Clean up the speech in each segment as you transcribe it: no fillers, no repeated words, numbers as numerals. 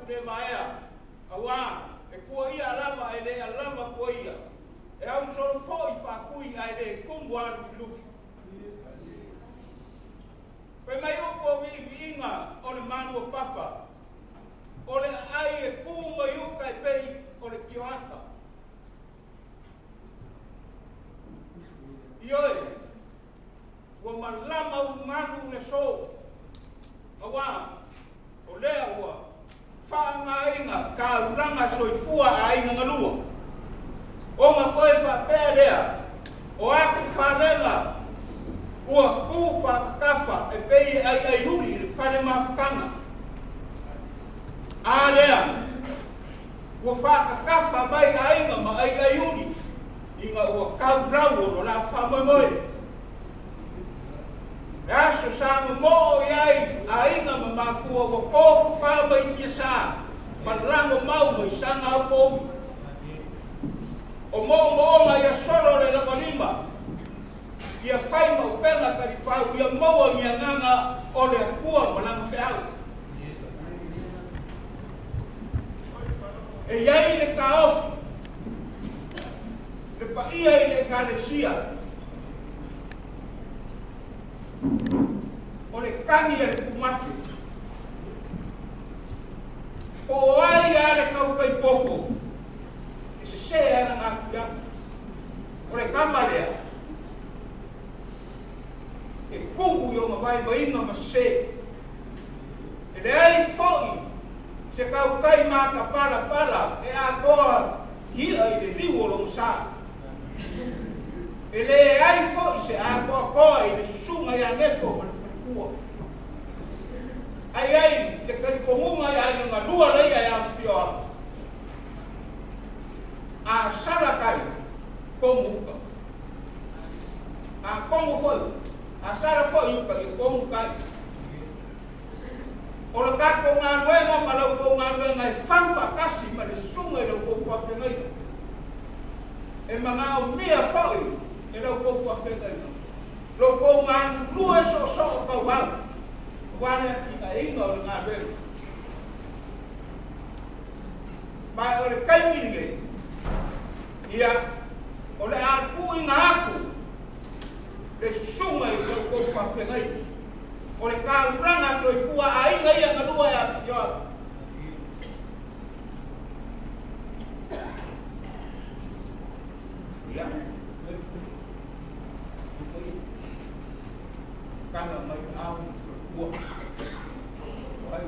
le vaea. Awa, e kua ia lava e le alava kua ia. E au solo foi whakui ai le kumbu alu filufi. Pe mai upo vi inga o le manu o papa. O le ai e kuma iuka e pei o le kioaka. Ioi, ua malama u manu le so. Awa, o lea ua, whaanga inga, ka uranga soifua a inga ngalua. O ma koe whapea lea, o ake whanenga, ua ku whakafa e pei ai nuri i le whane mawhakanga. A lea, ua whakakafa mai a inga ma ai uni, inga ua kau rau o la whamoimoe. E aso sa mo iai a inga ma makua ua kofu whama i kia sa, ma rango mau mai sanga au pou. O mo ma ia soro le lakalima, ia whai mau penga kari whau, ia maua ia nganga o le akua ma nang whiau. E iai le ka ofu, le pa ia i le ka le sia, o le kangi e le kumake. O ai a le kaupai poko, e se ana ngā kuia. O le kamalea, e kubu i o mawai wainga ma se. E le ai foi, se kau kai mā ka pala, e a toa hia i le liu o long sa. E le ai foi se a koa i le susunga i a neto ma le whalikua. Ai, le karikongunga i a ngā lua rei ai a whioa. A sarakai, komu uka. A komu foi, a sara foi uka i komu kai. O le kako ngā nuenga ma lau kou ngā nuenga e whanwha kasi ma le sunga i lau kou whawhengai. E ma ngā o mea foi e lau kou whawhengai. Lau kou ngā nulue so o kau wau. Wane i ngā inga o le ngā nuenga. Mai o le kaiminige, ia, o le aku i ngā aku, le sunga i lau kou whawhengai. O le kauranga soifua a inga ia ngalua e a pioa. Ia. Kana mai au ua. Ai.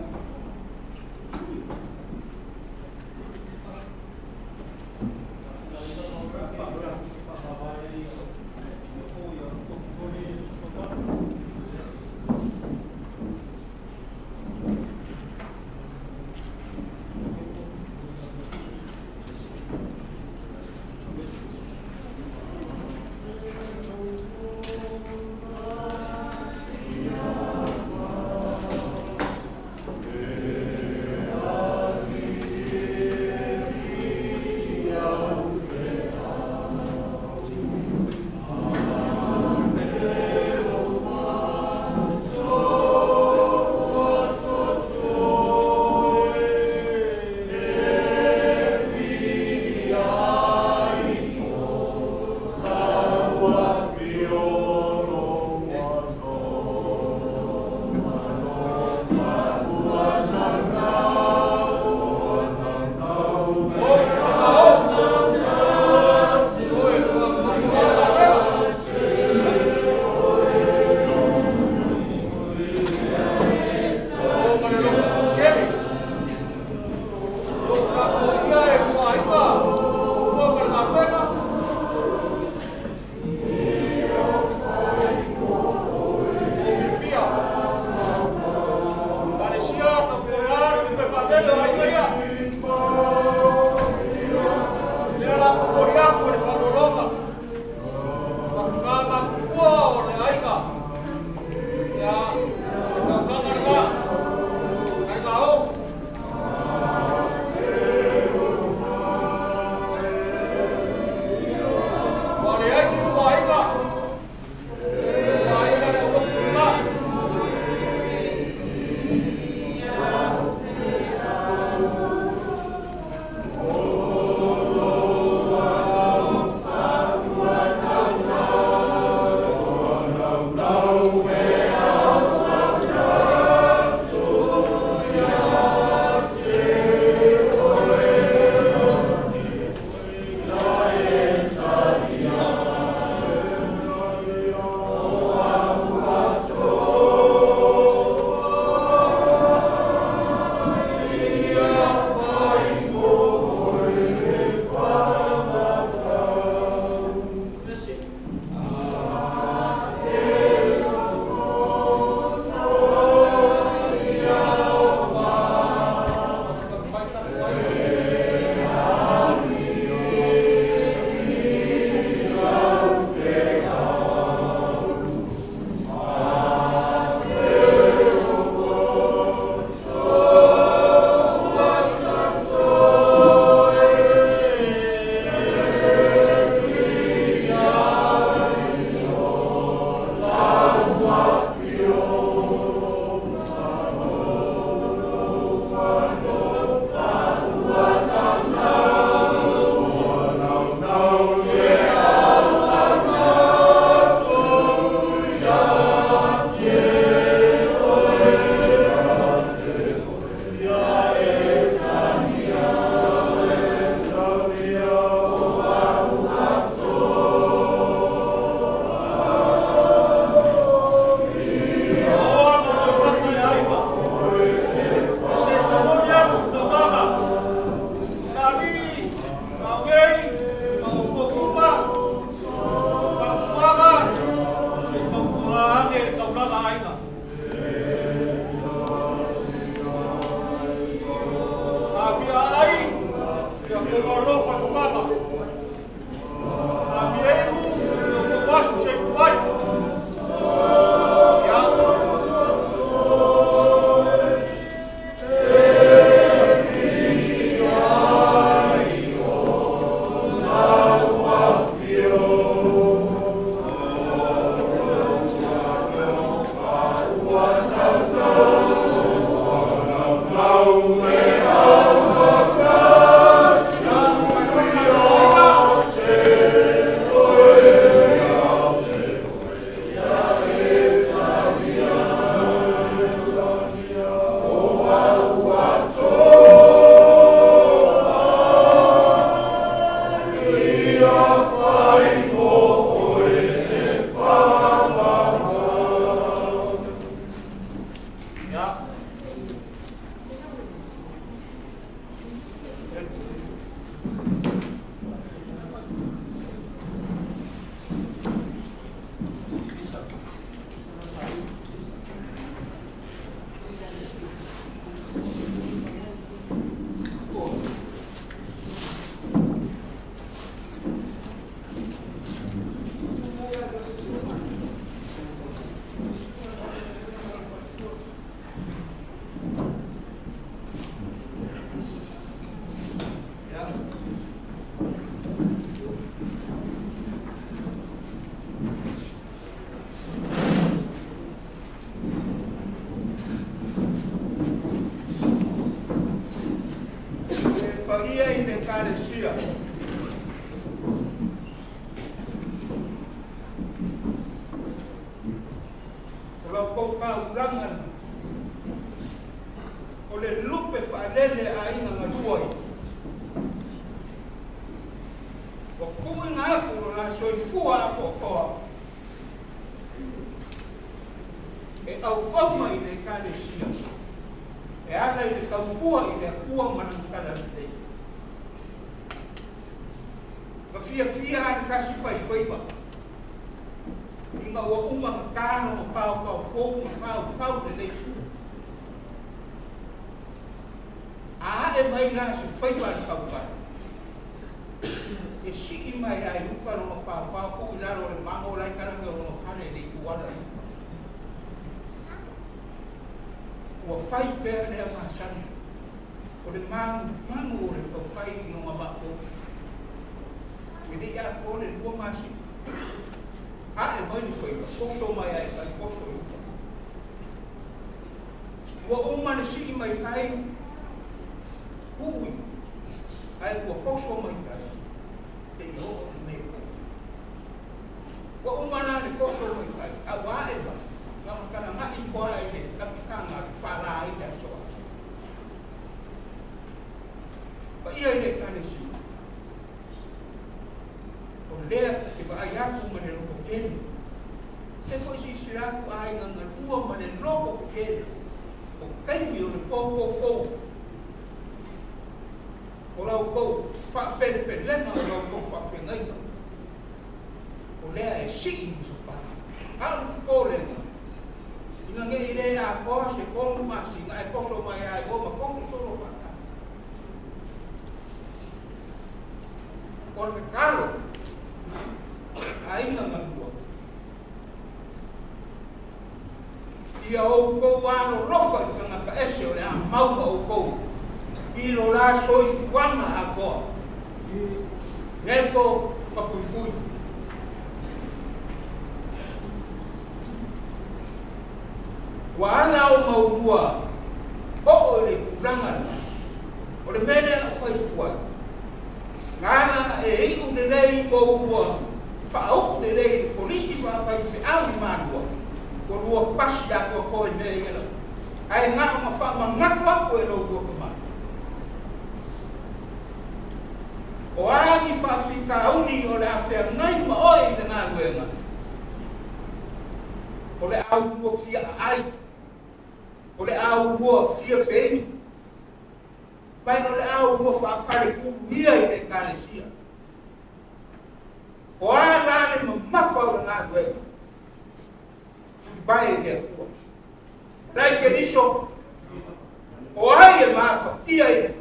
Oai e mafa, ia.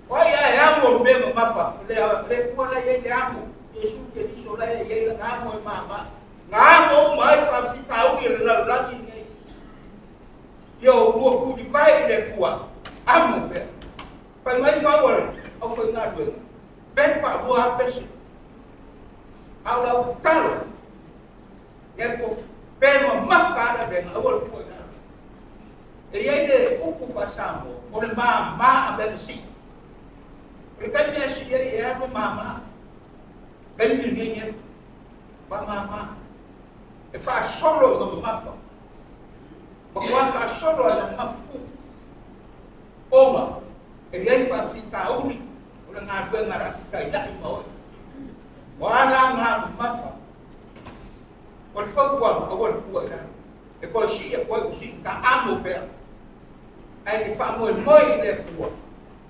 Oai e amo o mesmo mafa le kuala ye le amo Yesu ke di sola ye le amo e mama ngamo mai fa fi kau ye la la ni yo lu ku di vai le kua amo pe pa mai ma wa o foi na do ben pa do a pesi au la kalo ye ko pe ma mafa la ben o lu ku na e ye le uku fa sambo o le ma a ben si Kan dia sia ya mama. Kan dia ba mama. E fa solo no mafa. Ba kwa fa solo na mafu. Oma. E dia fa fita uni. Ora nga be nga fita ida mo. Wala nga mafa. Wal fa kwa awal kwa na. E ko si e ko si ka amo pe. Ai fa mo le kwa.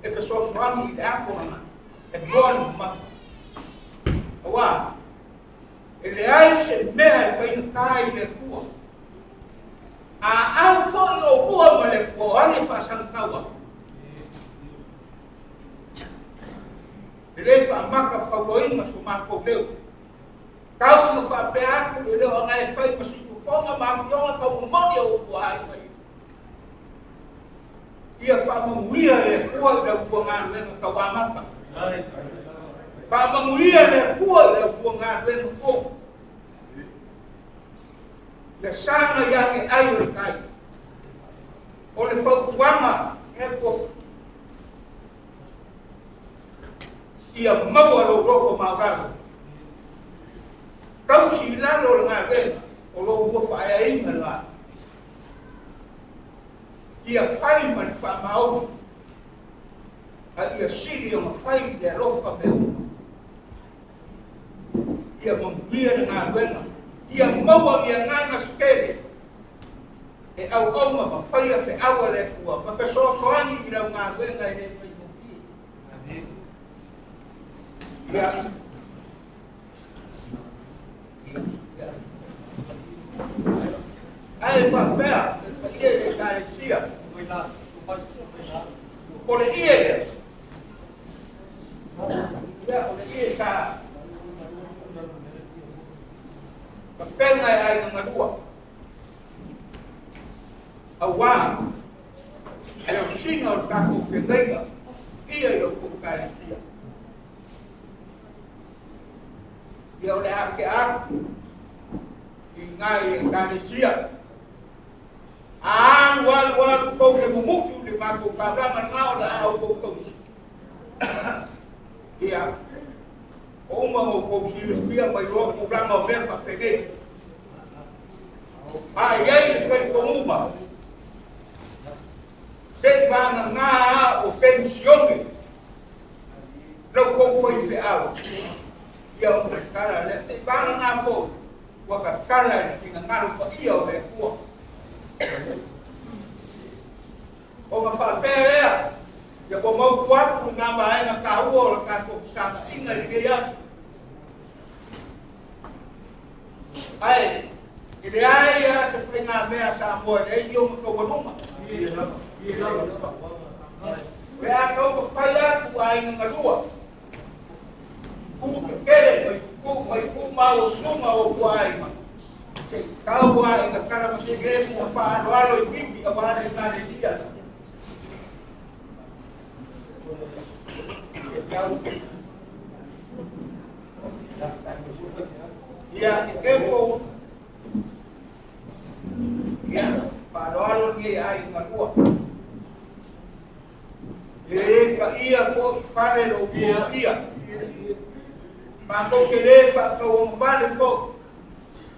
If it's so strong, you have one. A born must. Wow. If the eyes and men for you kind the poor. I am for your poor, but the poor only for some power. The left a mark for going to Marco Bill. Count of a pair to the little I fight for you. Form a mark, your money over. Ia whamamuria le kua le kua ngā ruenga kawamaka. Whamamuria le kua le kua ngā ruenga fō. Le sāna yangi aio kai. O le whaukuanga e po. Ia maua lo roko mauraru. Kausi lalo le ngā ruenga. O lo ua whaea inga la. Ia fai man fa mau a ia siri o fai de rofa meu ia mambia na ngana ia maua ia ngana skele e au oma ma fai a fe awale kua ma fe so soani ira ngana ngana ine mai mofi ia ai fa pea ia de carecia Por ele. Ya, por ele tá. Papel ai na rua. Awa. Eu sinal tá com fedega. Ia eu com carecia. Eu le a e ngai carecia. Wal ko ke mumutu di mako kabrama ngao da au ko ko. Ia. Uma ko si fia mai ro ko brama be fa pege. Ai ai ke ko uma. Se va na o pensione. No ko foi fe au. Ia o cara le se va na fo. Wa ka cara ni ngaro ko ia o le ko. O ma fa pea ya ko mau kuat na ba na ka o ka ko sa inga le ya ai ile ai ya se foi na me sa mo le yo mo ko numa ya ko fa ya ku ai na lua ku kele ku ma o numa o ku ai ma kau ai na cara mas igreja mo fa no alo bibi agora ele tá de dia ya kepo ya padahal ni ai ngatua ka ia fo pare lo ia mando que le fa ko vale fo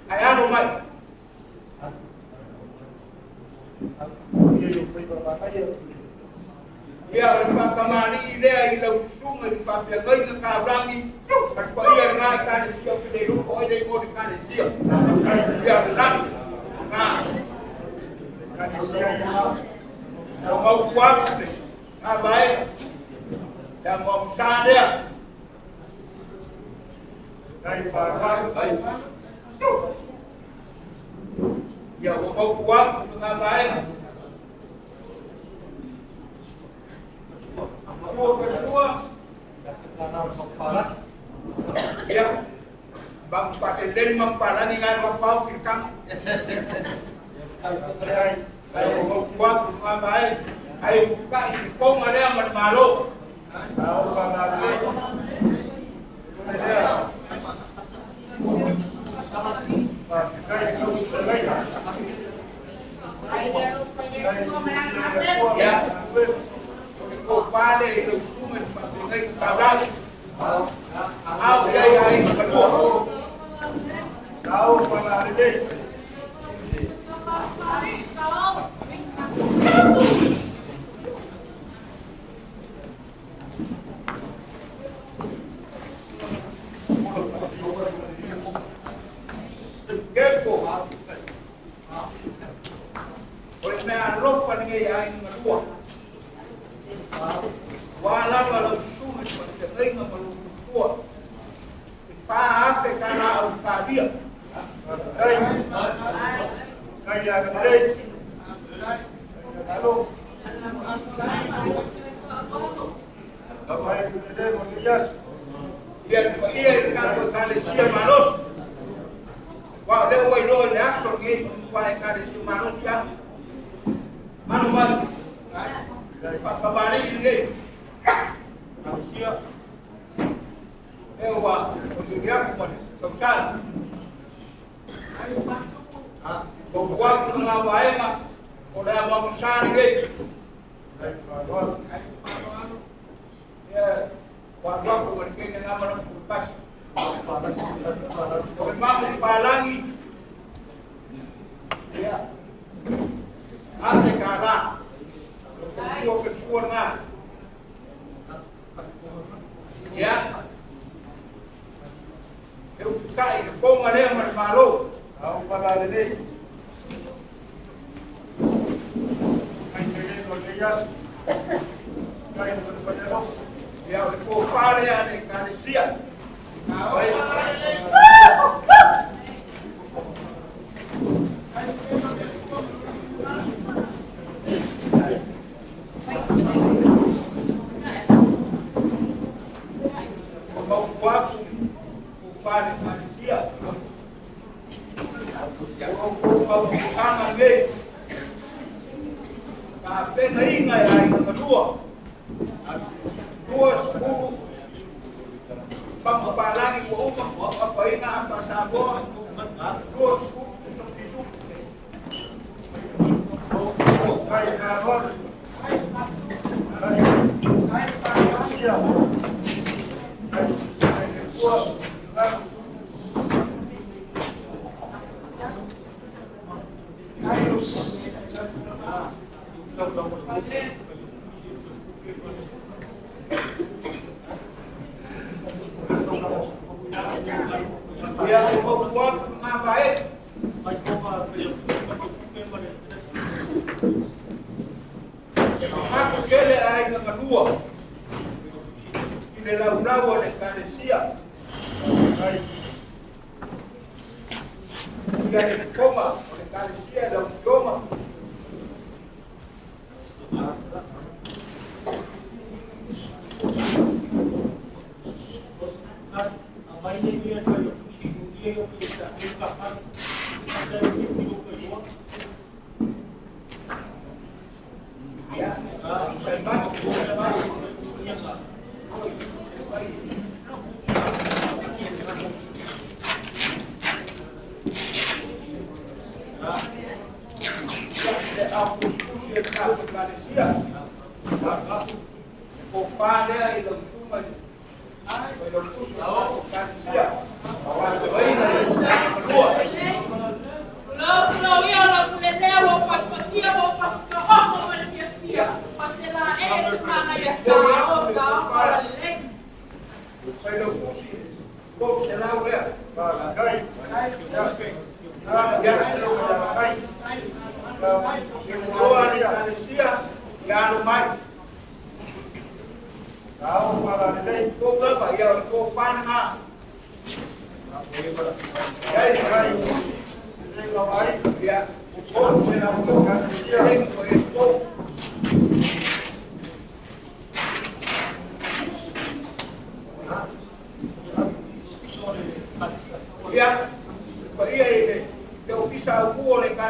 ai ano mai ia o fa kamani ile ai lo sunga di fa fia ngai ka rangi ka ko ia ngai ka ni sia pe de ko ai ko ka ni sia ia na na ka ni sia o mau fuerte a vai da mo sande dai fa ai ya o mau fuerte na vai Tua, dele mampalangi ngai wapau firkang. Ai mo kwa mai ai fuka I ko ngale amat malo. Au pa ya, kau pada itu semua dengan kawan. Au ya ini kedua. Tahu pada hari ini.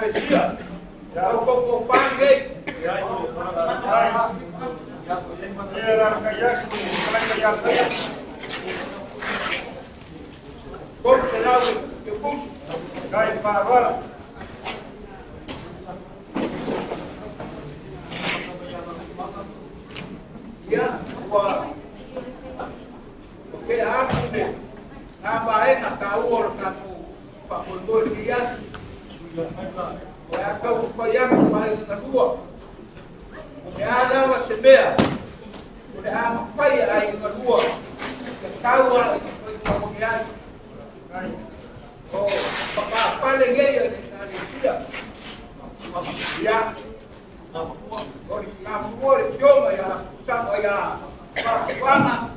Kalesia. Ya kok fange. Era kayak kayak saya. Kok serau ke bus. Kai parwal. Ya, wah. Oke, aku deh. Nambahin nak tahu kamu Pak Mundur dia. Ya kau supaya kembali kedua. Ya ada wasebea. Udah amat faya air kedua. Tahu itu kemudian. Oh, apa paling gaya di Indonesia. Ya. Oh, kamu jom ya, sama ya. Mana?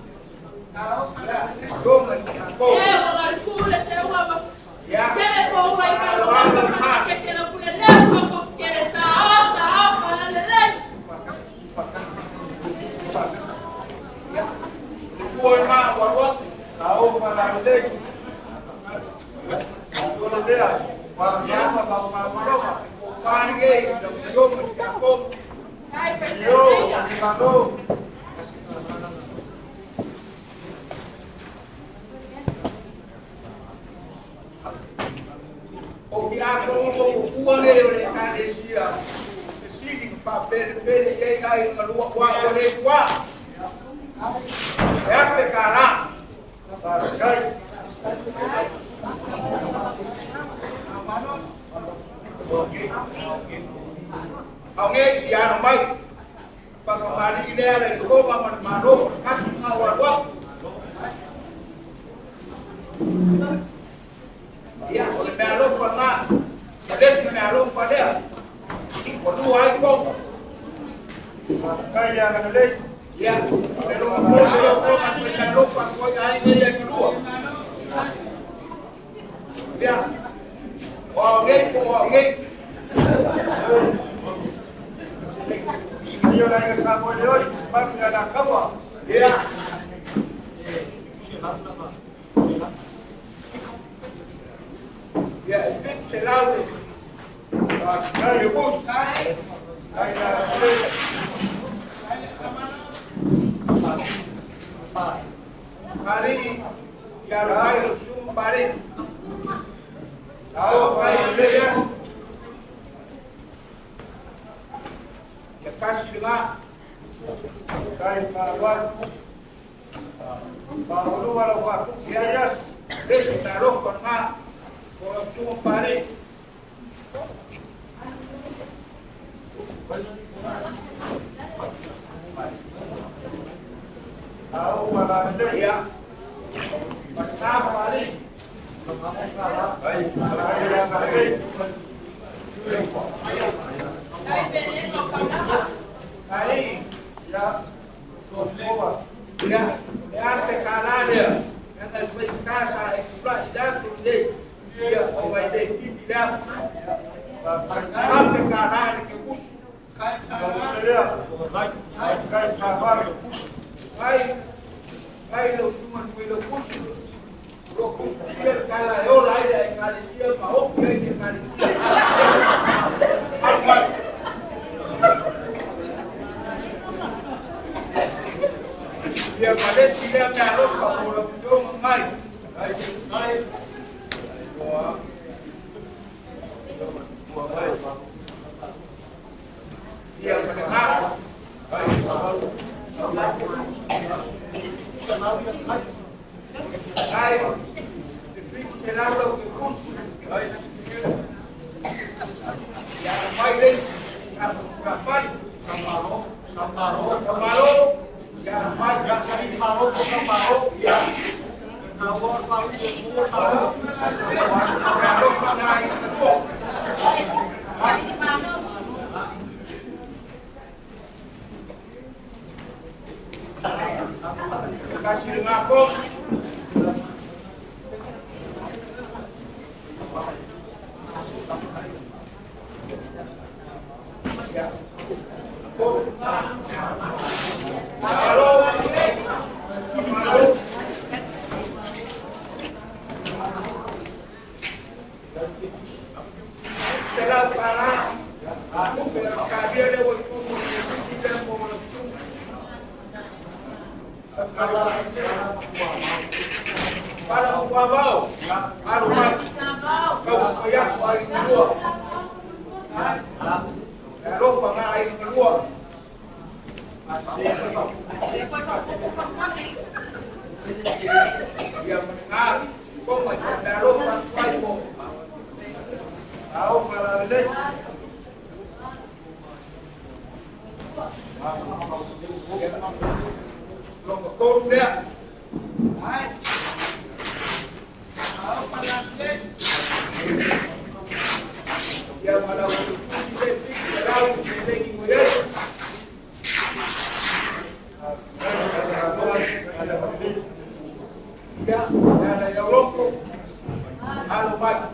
O que há como o fuaneiro de Kalesia, que sigue que faz bem e aí na rua qual o de qual é a ficará para cai alguém que não vai para kembali ideia dari Roma Mano kasih ngawal ya, oleh melok pernah, ada melok pada, kedua ikut, kaya kan ada, ya, melok pas kau ini yang kedua, ya, orang, dia lagi sama dia, sebab dia nak kawan, ya. Ya, itu selalu. Dari bus. Hari yang hari sumpari. Tahu hari dia. Ya kasih dengar. Kait parwan. Baru walau ya desi taruh pernah. Kalau cuma pare, tahu mana ada ya? Macam pare, baik, yang pare, pare, ya, ya sekarang dia, yang terbaik kasa itu pula tidak sulit. Dia vai ter que tirar a secarada que o vai no cuma no curso o curso dia cara eu lá da Kalesia para o que é Kalesia dia parece que é minha roupa por o mais dia mendengar kasih dengar kok. Será Para o pavão, para o mais, kau koyak bagi kedua, lalu pengai kedua, dia mendengar, kau macam lalu pengai kau, tahu kalau ini, kalau kau dia. Dia malah ada yang lompat, halo Pak,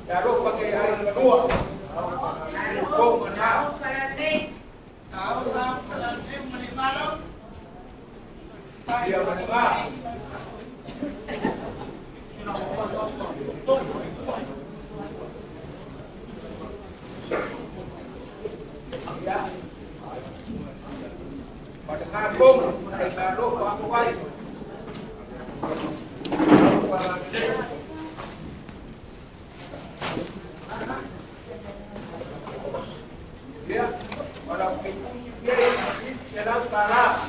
baru pakai air kedua, kau menang, dia mendengar. Ya, pada kagum, mereka lupa kuai. Ya, pada pintu dia dalam kalah.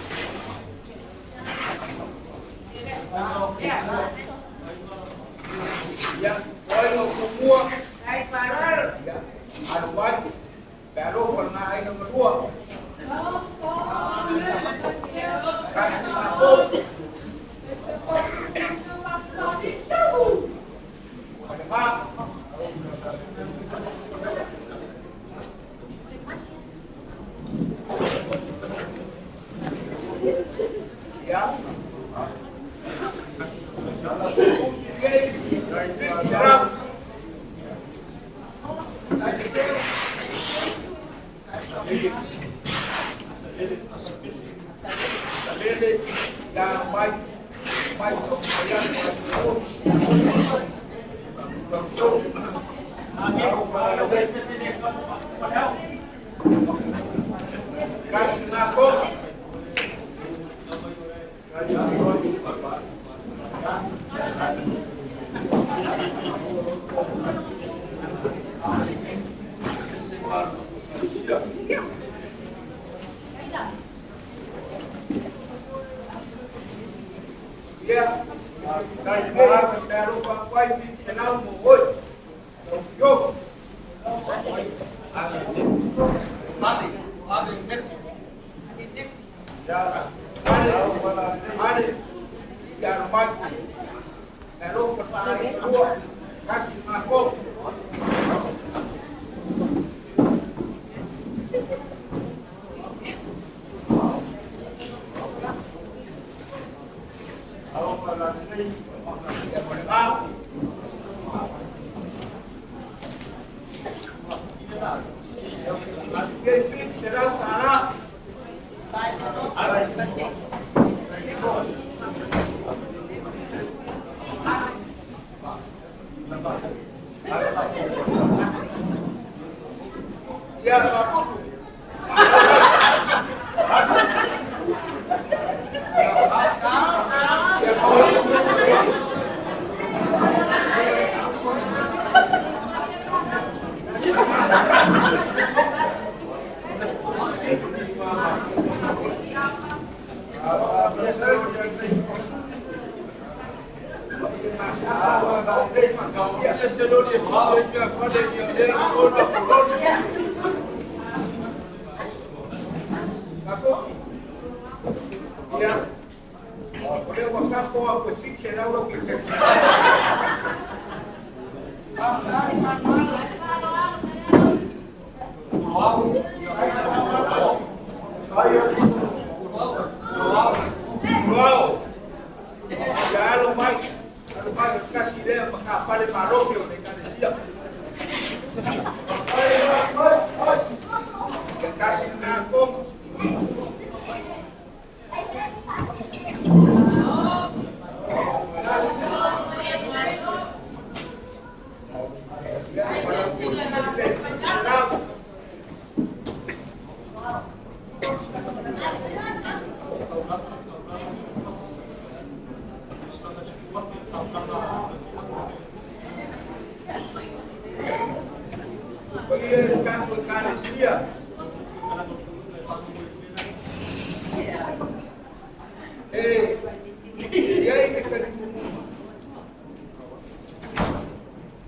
Ya, koi mau semua. Saya parar. Ya, ada baik. Baru pernah air kedua. Kan aku. Ada mak. Ya. Yang baik, baik untuk kalian. Kasih ngaku. Ya, dari baru pakai kenal mulut, yo, ada, yang baik, lalu pertanyaan kedua, kasih aku. Ya, takut. Kasih dia kapal parokio de cada dia. Kasih aku. E aí que ele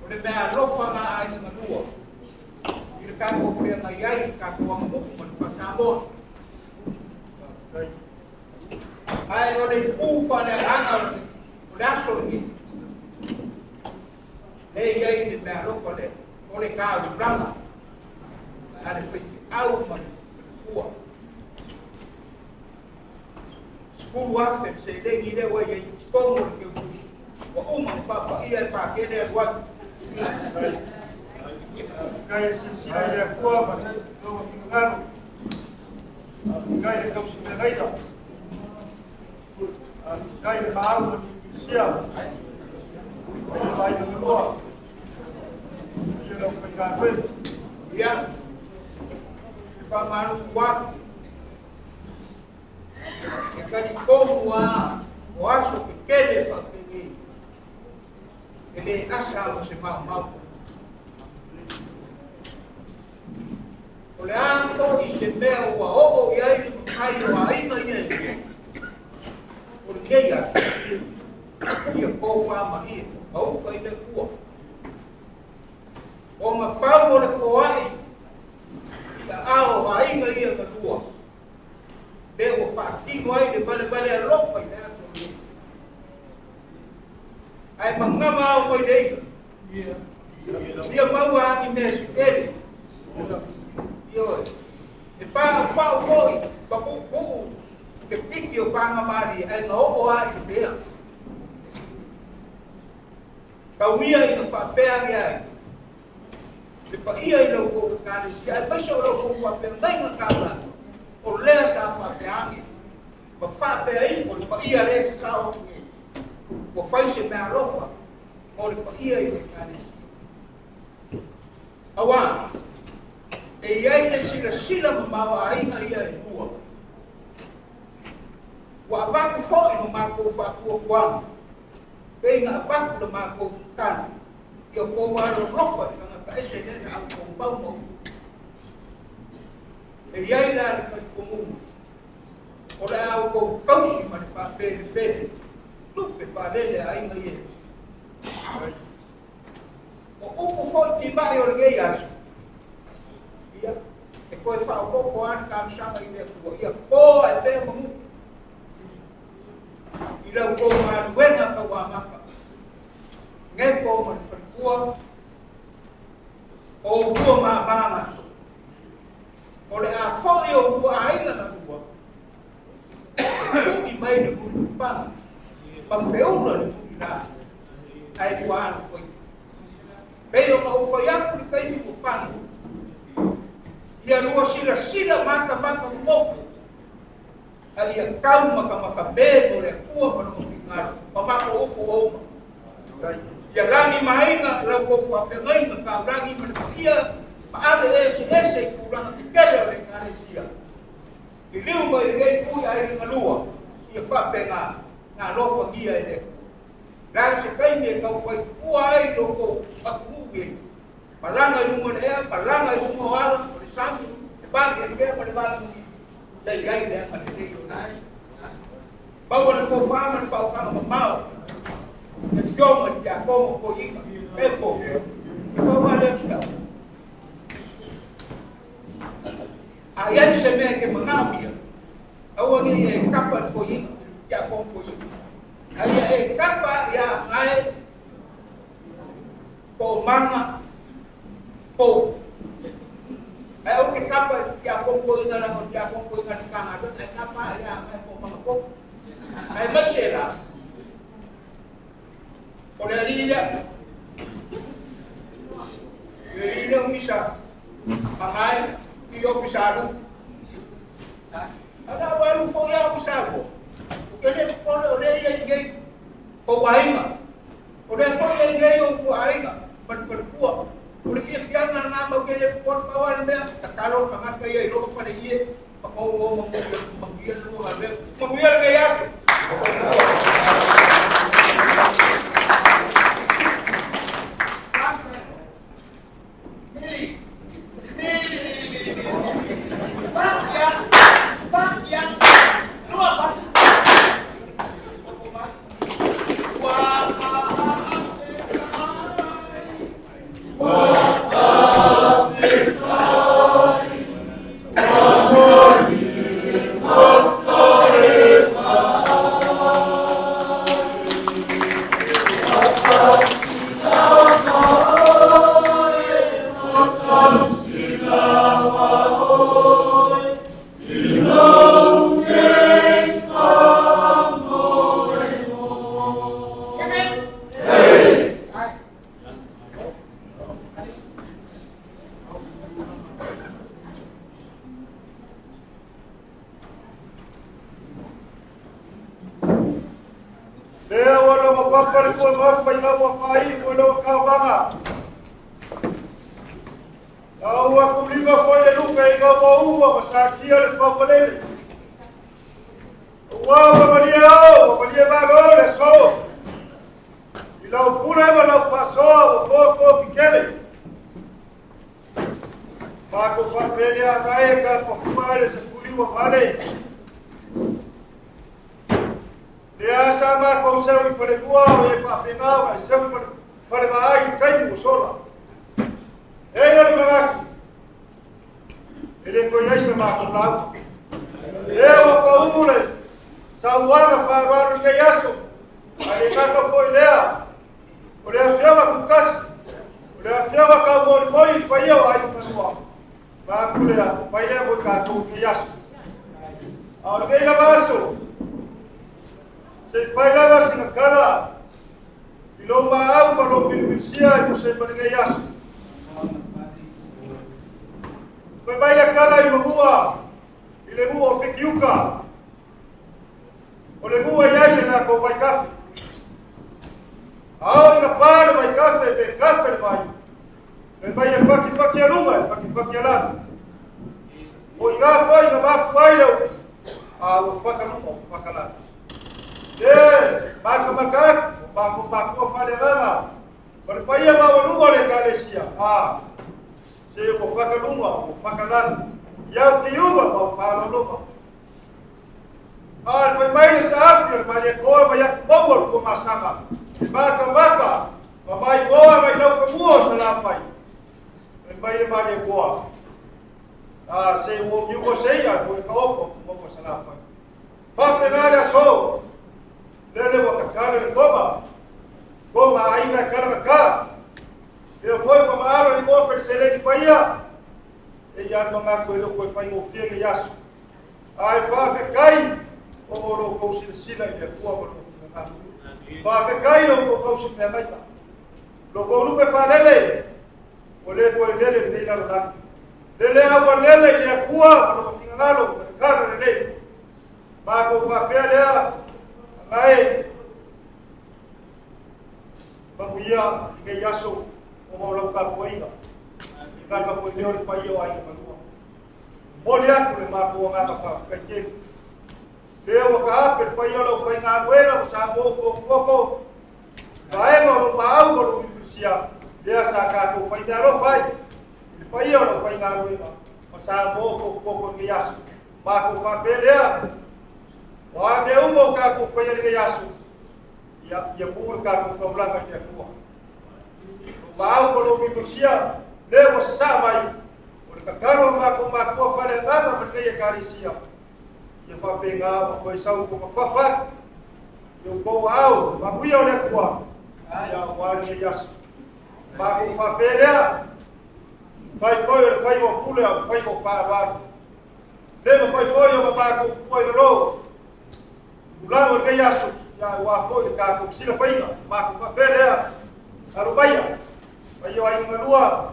o le mea lofa ngā ai ngā lua. I le kako whea ngai ai, kako anga muku mani whasamoa. Ai o le pūwhane anga o le aso ringi. Hei ai le mea lofa le, o le kā o planga. A le whiwhi au mani kua. Sfuru afe se lengi le wa iei tongo le keu kusi. Wa umani whapa ia e whakene e watu. Kaya sila ya kuwa ba no fingaru kaya kau sila gaida kaya baalu sia kaya bayu kuwa sila pengaruh ya famaru kuat kali komua waso kele fakini ele asal se mau o le afo i se mea ua oo i ai whai o aina i e. O le keia, i a kou whama i, a upa i te kua. O ngā pau o le whoai, i a ao aina i a ngā me o whaatino ai le bale a lopa i le ato i. Ai mangama au mai leika. Ia maua angi mea sikere. Yo, e pa foi, pa pu, ke piki o panga mari, ai no o ai te pea. Ka uia i no whapea ni ai. Te pa ia i no ko kare si, ai paiso o ko whapea mai na kaula. O lea sa whapea ni. Pa whapea i, o pa ia rea sa sao ki. O whaise mea rofa, o pa ia i no kare si. Awa, e iai te sila mamawa aina ia e mua. Wa abaku fōi no mākou whakua kuanga. Pei ngā abaku no mākou kani. Ia kou aro rofa i ngā ka ese nene au kou paumo. E iai nā re kai komungu. O le au kou kausi mani whapere pere. Lupe whalele aina ia. O upo fōi ti mai o le gei asu. Ia, e koe whaokoko ane kāmsanga i mea kua. Ia, kō e pēr mamu. I rau kō māruenga ka wā maka. Nge kō mani whanikua. O ua mā māna. O le a whoi o ua aina na ua. Kui mai ni kuri panga. Ma whiaura ni kuri nā. Ai kua anu whoi. Pei o ka uwhai aku ni pei ni kua whangu. Ia rua sila maka mofu. Ia kau maka bego le kua manu whingaro. Pamako upo oma. Ia langi mahinga lau kou whawhengainga kau langi manakia. Maale ese kuranga te kere o le kare sia. I liu mai rei kui ai ngalua. Ia whapenga ngā lofa ngia e te. Lai se kaini e kau whai kua ai lo kou whakuuge. Palanga i runga ea, palanga i runga o ala. Sangu, e bagi e kea pare bagi ni lei gai lea ma te rei o nai. Baua na kou whaama ni whaukanga ma mau. E whionga ni kia kongo ko ika. E po. E baua lea whia. A iani se mea ke mangamia. Aua ni e kapa ni ko ika. Kia kongo ko ika. A ia e kapa ia ngai. Ko manga. Po. Ai o ke kapa ki a kompo ina na ki a kompo ina ka nga do ai kapa ya ai ko ma ko ai machela o le lila umisa pakai ki ofisado ada waru fo ya usabo ke le ko le ye ngai ko wainga o le fo ye ngai o ko ainga per kuwa. Ule fianga nga mau kele por pawal me takalo kanga kaya ilo fa ie pa ko mo mangiel no ave mangiel ke ya lo mo papa ko mo pa ina mo fai ko lo ka banga. Au aku lima foi le lupe ina mo umo sa kia le papa le. Wow, malia ba go le so. Ila pula ma la paso ko pikele. Ba ko fa pele a vai ka pa fumare se puliwa vale. Lea sama kau sewi pada gua, we pa pengau, sewi pada bahai kai mu sola. Lalu mengaki. Ele kau yai sama kau lau. Lea kau ule, sawana faruan ke yasu. Ali kaka foi lea. Oleh fiawa kukas. Oleh fiawa kau mori paya ai manua. Ba kulea, paya boy kau ke yasu. Au ke la baso. Se fai lava sina kala. Ilomba au pa lo pilisia e se panenge yasu. Foi vai la kala i mahua. Ile mua fikiuka. Ole mua yai na ko vai kafe. Au ina para vai kafe pe kafe vai. Pe vai faki aluma, faki alana. O inga foi na ba foi lo. Au fakaluma. Baku falerana. Berpaya bawa luar le kalesia. Se ko fakaluma, fakalan. Ya tiuba ba faloluma. Foi mais sábio, mas ko ba bawor ko masama. Baka, mamai boa mai lau famuo sala fai. Mai mai boa. Se o yugo seia ko ko sala fai. Fa penala so. Lele wakakala ni koma aina kala ka. Eu foi como aro ni mo persele ni paia. E ya no ma ko lo ko fai mo fienge yasu. Ai fa fe kai o mo ko silsila ni ko mo na. Fa fe kai lo ko se fe mai. Lo ko lu pe fa lele. O le ko lele ni la la. Lele a lele ni ko lo finga ngalo ka lele. Ba ko fa pe le ai babuia ke yaso o mo ka poina ka ko ni ori pai o ai manua molia ko ma ko nga ka ka ke leo ka per pai o lo pai nga buena sa ko vai mo ba au ko sia dia sa ka ko pai da lo pai o lo pai nga buena sa ko ke yaso ba ko fa pelea. Wah, dia umum kaku punya liga yasu, ya bur kaku kabla kerja kuah. Bau kalau berusia, dia masih sama. Oleh kalau maku pada mana mereka ya kali siap. Ya papengau, kau isau kau fafat, you kau au, maku ya oleh kuah. Ya warga yasu, maku papelea, fai mo pula, fai mo pawan. Dia fai maku kuah lo. Ulang ke yasu ya wafo de ka ko sila faina ma ko pelea arubaya ayo ai ngalua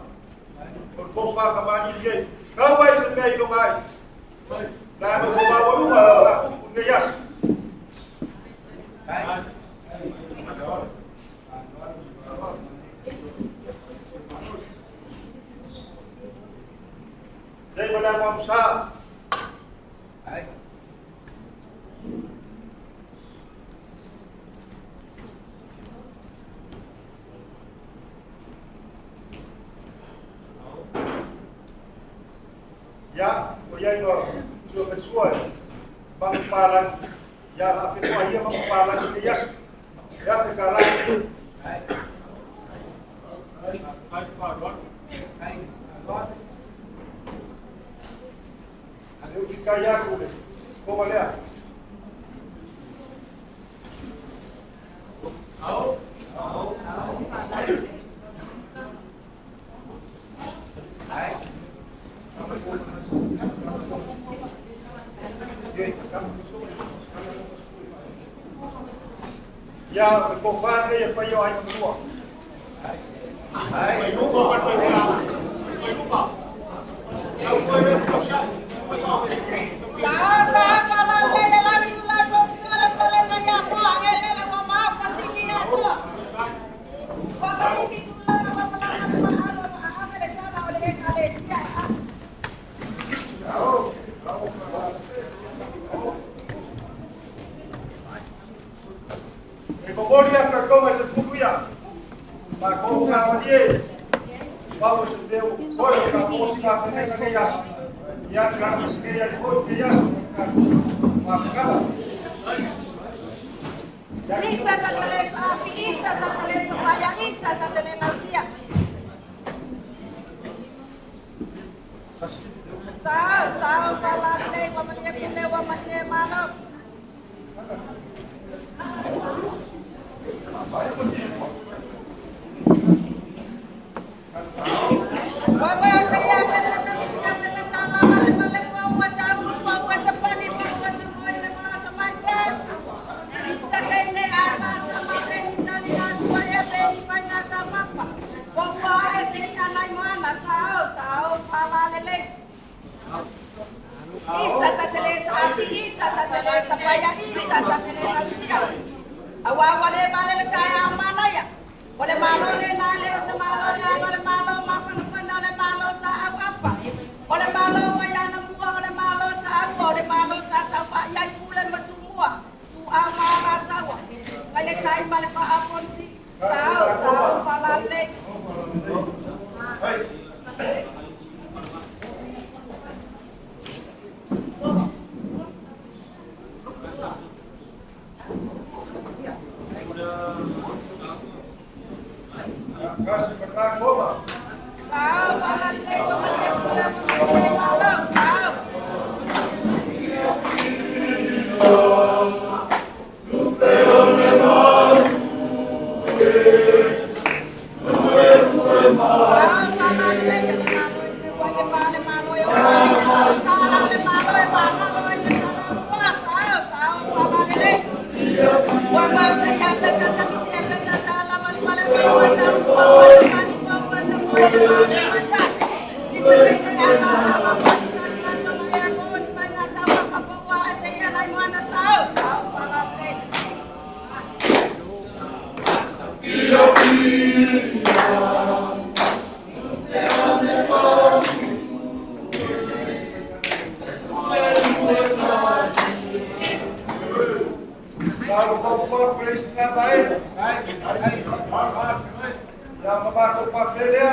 por fa ka mani ye ka wai se me lo mai na mo ba wolu ma ko ke yasu dai mana mamsa ya, kuya ito, so pessoa, magpalan, ya, api ko iya magpalan ni Yas, ya, pekalan. Ano kaya ko, kumala. Ya, kofar ya payo ay mo. Ay, lupa pa to wala. Ay lupa. Sa pala lele la mi la ko sala pala na ya pa ele la mama fasik Mongolia ka koma se fukuya. Ma ko ka wadi. Vamos deu oi ka posi ka ne yas. Ya ka se ya ko yas. Ma ka. Isa tateles api, isa tateles paya, isa tateles nausia. Sao palate wa mania kine wa mania malo. Wa kaya kata kata tala male male wa tahu wa tapani wa mole ma macam. Isa kene ana sama beni tali aswa ya beni panya tamapa. Wa ese anai mana sao palale. Isa tateles api, isa tateles paya, isa tateles asia. Awale bale le caya mana ya? Ole malo le nale se malo ya, ole malo makan ole malo sa apa? Ole malo ya na mua, ole malo sa apa? Ole malo sa apa? Ya ipulen macumua. Tu amala tawa. Kaya cai bale pa apon si. Sao palale. Kasih petang koma. Sao palale wa malo sao. Lalu kompor polisinya baik. Yang memakai papelnya.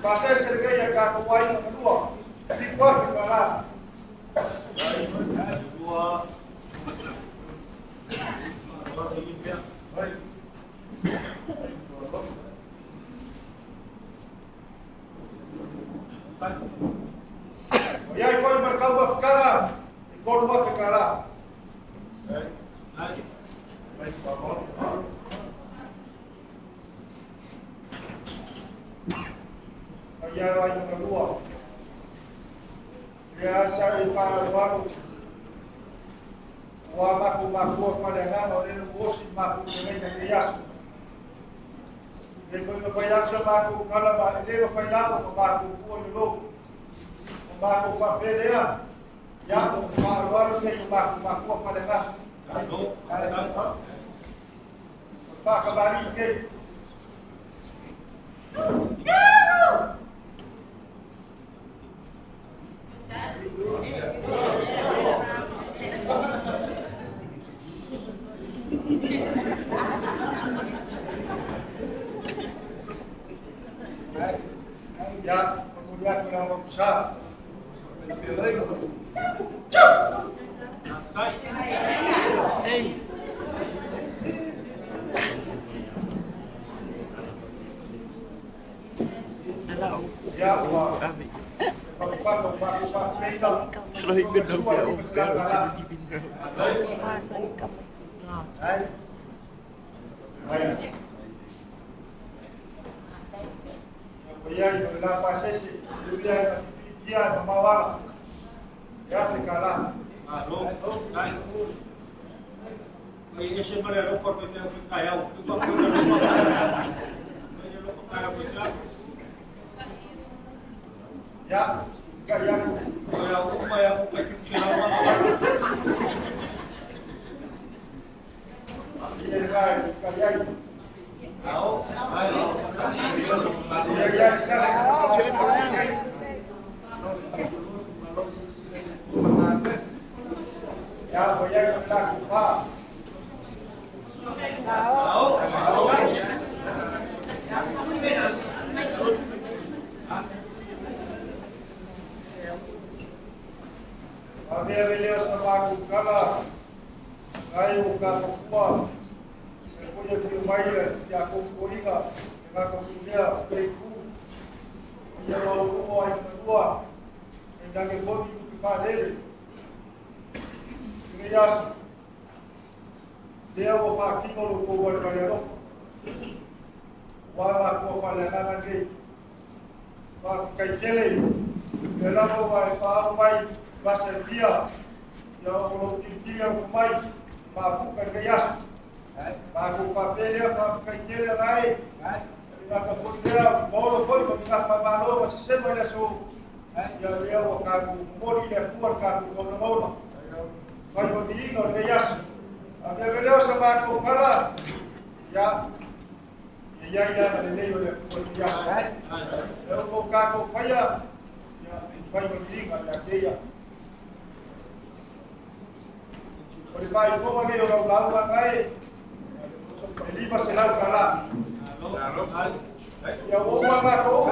Pasal serga yang kaku wajib kedua. Dikuat kepala. Dua. Ya, ikut berkau sekarang. Ikut buat sekarang. Ya, wajib kedua. Biasa ipar baru. Wa maku pada ngano ini musim maku dengan bias. Depois do palhaço maku kalau mak dia palhaço maku pun dulu. Maku papelnya. Ya, baru dia maku pada ngas. Pak kembali ke. Ya, kemudian kita berusaha. Ya Allah. Kalau ikut dong ya om, kalau jadi dibingung. Masa ikam. Kemudian beberapa sesi, kemudian dia membawa ya kalah. Ini siapa yang lupa kaya? Ya, kaya. Saya upaya kecil Iya, kaya. Tahu? Iya, ya, voy a contar, Avea veleo sa maku kala, ngai o ka kua, se koe ki mai e a kokoringa, e ka kokoringa, kei ku, ia o ai kua, e nage koti ki ka lele. Kine yasu, dea o pa kino lo ko wale wale no, wala kua wale nanga kei, pa kai kele, e lako wale pa au mai, Vasa dia, ya kalau tinggi mai, mafu kerja yas, mafu papel ya, mafu kerja lain, kita kemudian mau boleh kita pabalo masih semua so, ya dia waktu mau dia keluar kaku kalau mau, kalau di kerja yas, ada beliau sama aku kalah, ya ini oleh kerja yas, kalau kaku kaya, ya kalau di kerja dia. Por vai como que eu lau ngai ele vai ser lau kala ya o mama ko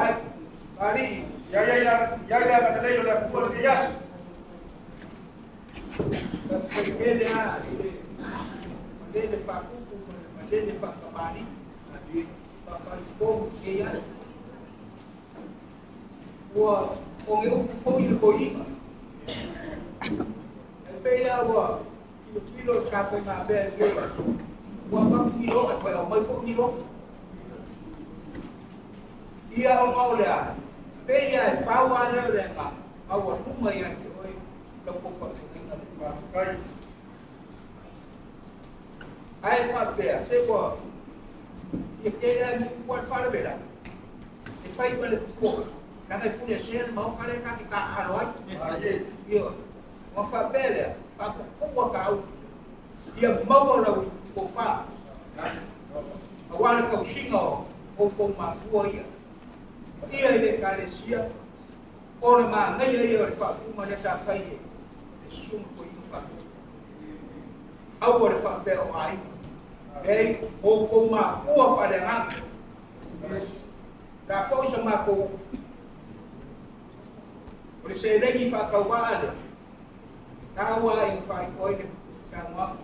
ali ya na lei olha por que yas ele ele fa ele fa kabani ali papai como que ya o eu foi o coiba pela o kilo café na bel gela o kilo foi o mais pouco kilo ia o maula pela pau ale lenga au tuma ia que oi lo po fa na kai ai fa pe se po e que ele pode falar bela e faz para o pouco cada punha ser mau cara ka aloi io uma favela para o kau ia mau na o fa agora que o xingo o com uma boa ia ele carecia ora ma ngai ia fa uma dessa faia sum ko ia fa agora fa be o ai ei o com uma boa fa de ram da força ma ko por isso ele fa cauada kawa yang fai foi kama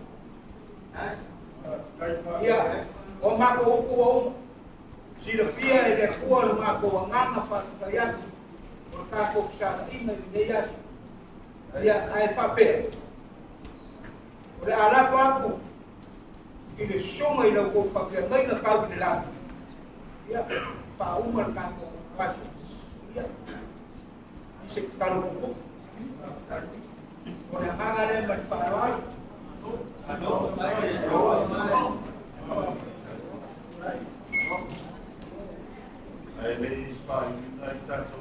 ya o mako o si de fia de ko o mako ngana fa ya o ka ko ska ina de ya ai fa pe o ala fa ko ile soma ina ko fa fe mai na ka de la ya pa umar ka ko wa ya ise ka ko Oleh hal yang berfaedah, Ele está em tanto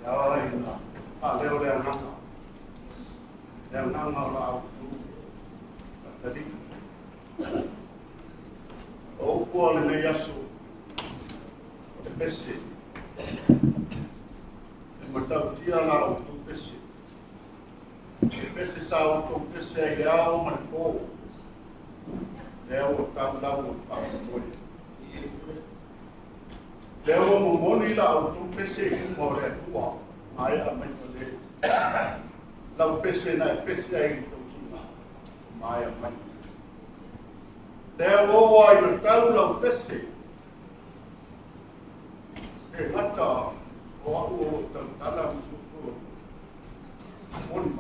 ya ina ale ole ana la tadi o ko le yaso de pesse matau tia la o pesse pesse sa o pesse ai ao marco é o tau da o Leo mo moni la o pesse mo le tua ai a mai fale la o pesse na pesse ai to suna mai a mai Leo o ai no tau la o pesse e mata o o tala musuko moni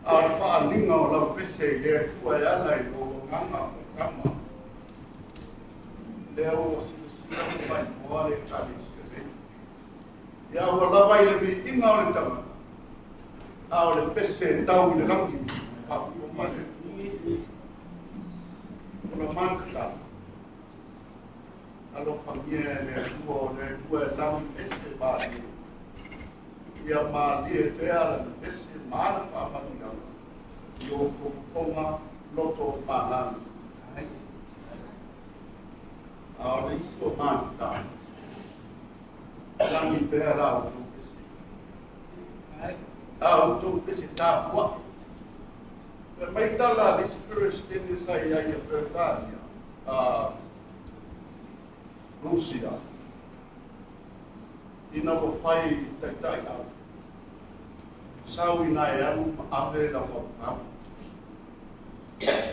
alfa ninga la o pesse e tua ya la o nganga kama Leo vai embora e ya wala vai le bi inga o tama a o le pese tau le langi pa o male o manta a lo famiglia le due langi pese ba ya ma li te ala pese ma pa famiglia yo ko fonga loto pa a risco manta langi pera auto pesi ta qua Mai tala the spirit in sai ai Britania, Rusia. Ina ko fai tai au. Sau ina ya ave la ko au.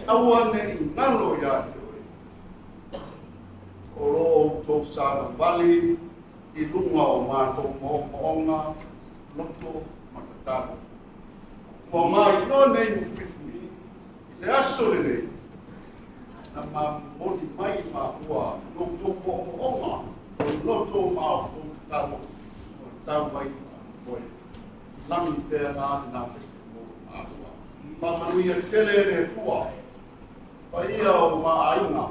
Awan ni ngalo ya te. Oro to sa vali I lunga o mātou moonga loto matatano. Mo mai no nei mufifui, I le aso le nei, na ma moni mai ma ua loto moonga o loto ma o tamo o tau mai koe. Langi pēr la na peste mo ma ua. Ma manuia tele le tua, pa ia o ma ainga.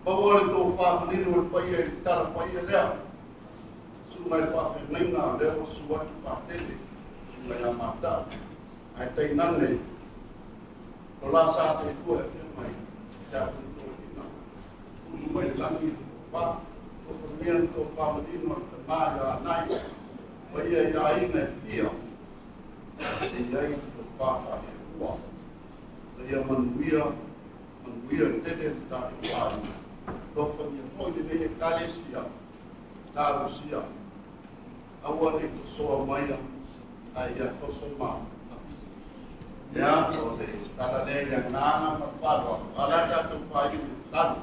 Bawal to whapanino o paia I tara paia lea. Sumai whawhengainga lea o suatu whatele. Sumai a mata. Ai tei nane. O la sase e tua e whiamai. Tea kunto ina. Sumai langi o wha. O whamian to whapanino o te māia anai. Paia ia ina e whia. E iai to whawha e ua. Ia manuia. Manuia tete tātu whaina. Lofa ni foi de Galicia, da Rússia. Aua ne soa maia, ai a tosoma. Ya, ole, tala le ya nana mafalo. Ala ta tu fai tan.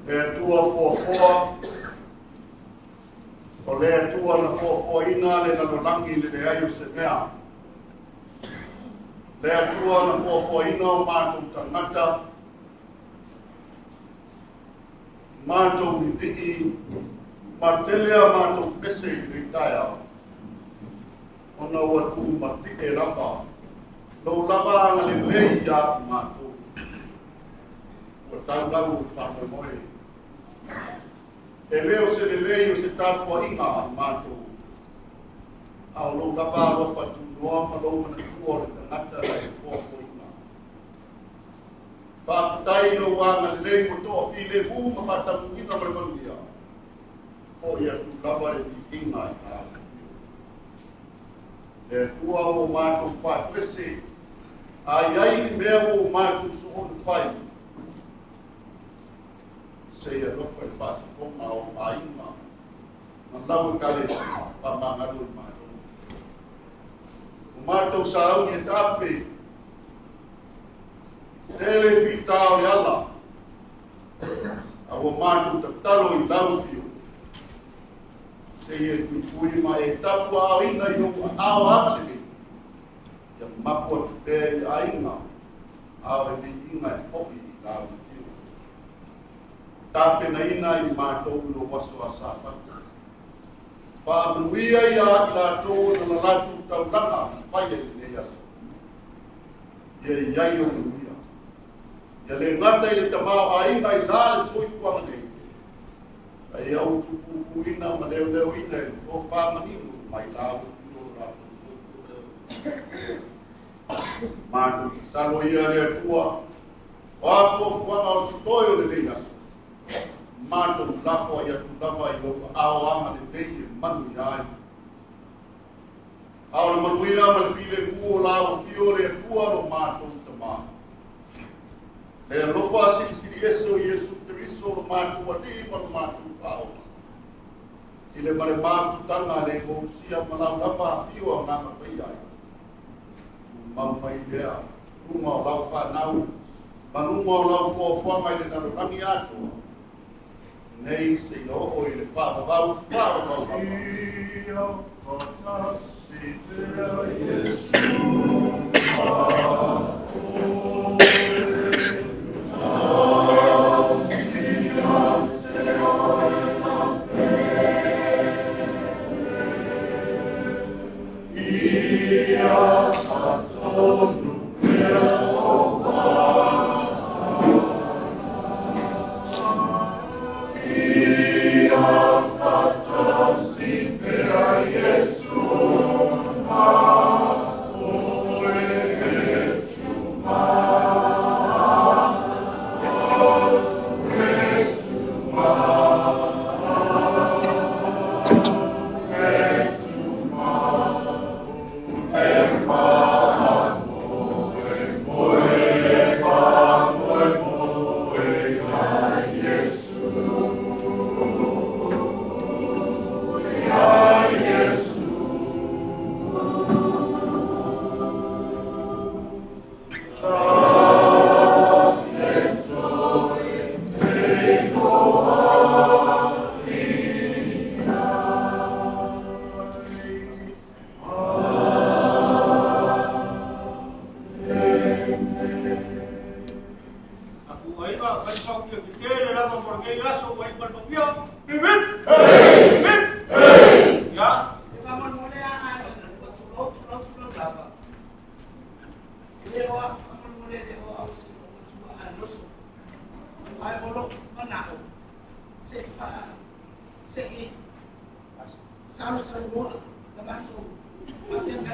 Tua fo. Ole tua na fo ina le na langi le ai se mea. Le tua na fo ina ma tu tangata. Mātou I tiki, matelea mātou pese I taia. Ona ua tu matike rapa. Lau lava anga le lei ia mātou. Ua tau lau whakamoe. E leo se le lei o se tāpua inga mātou. Au lau lava rofa tu noa ma lau mana kua le tangata la e kōko. Whakatai no wanga le lei mo toa while mu ma matamukina mai manuia. O ia tu lawa e ti inga I tā. E tua o mātou whatuese, a iai mea o mātou sohonu whai. Se ia rofa I pāsi konga o ainga, na lau kare pa mangaro I mātou. O mātou sa au ni tāpe, Tele vitao le ala. Awa mātou tatalo I lau fio. Se e kui ma e tapu au ina I o au amalele. Ia mapua te I ainga. Au e te inga e hoki I lau fio. Tāpe na ina I mātou no waso a sāpatu. Whaamanuia I a lātou na lātou tautanga. Whaia I ne aso. Ia iai o manuia. Ia le ngata I le tamau a inga I la le soi kuanga nei. Ai au tupu ina ma leo ina I o whamaninu mai lau ino rato soi kuanga. Mātu talo ia rea tua. Wāfo kuanga o tutoio le nei aso. Mātu lafo ia tu lama I o ao ama le nei e manu iai. Ao le manuia ma le file kuo lao fio rea tua no mātu tamau. E lofa siri eso Yesu Cristo no mātua li ma no mātua pao. I le mare mātutanga le mousia malau lapa fio a ngama paiai. Mau mai lea, runga o lau whanau, manunga o lau kōwhanga I le narolangi ato. Nei se I o I le whāwau. Ia whatasi te Yesu, Yesu, sei. Sabe boa, da batu. A fenda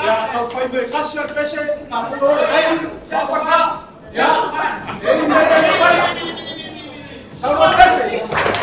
Ya, kau fai me kasi al pese, na mo ai, sa pa. Ya. Ele me vai. Salva pese.